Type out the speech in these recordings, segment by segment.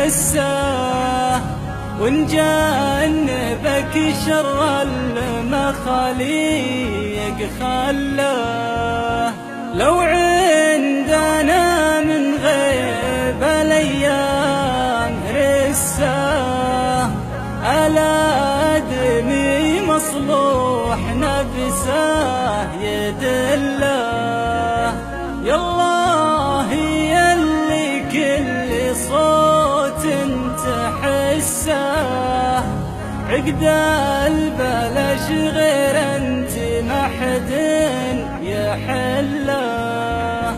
رسه ونجنبك شر المخاليق خله. لو عندنا من غيب الايام رسه الادمي مصلوح نفسه يدله. يالله يلي كل صوت تحسه عقد البلش غير انت ما حد يحله.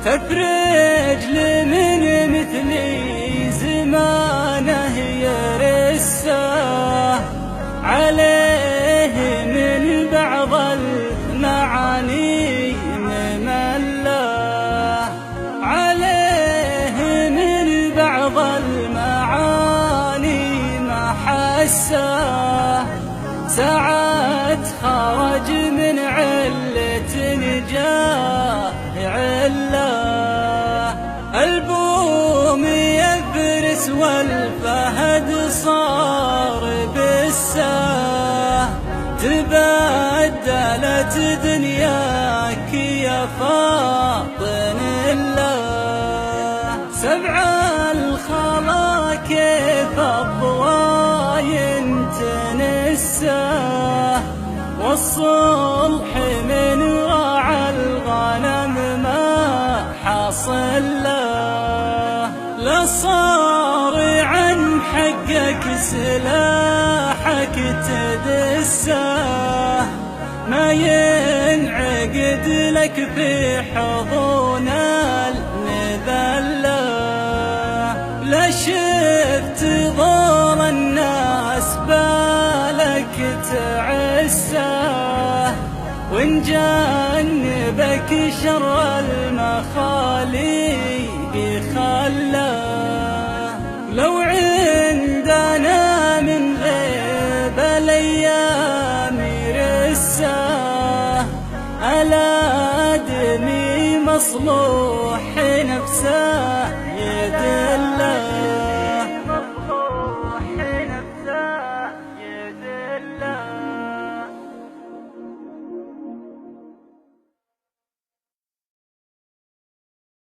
تفرج لمن مثلي زمانه يرسه عليه من بعض المعاني ممله. عليه من بعض المعاني محسه ساعات خرج من علة جاه عله. البوم يفرس والفهد صار بالساه تبدلت دنياك يا فاطن الله. سبع الخلا كيف الضواين تنساه والصلح من راعى الغنم ما حصل له. لا صار عن حقك سلاحك تدسه ما ينعقد لك في حضون المذله. لا شفت ضر الناس بالك تعسه ونجنبك شر المخاليق خله. لو عندنا من غيب الايام رسه الادمي مصلوح نفسه يدله.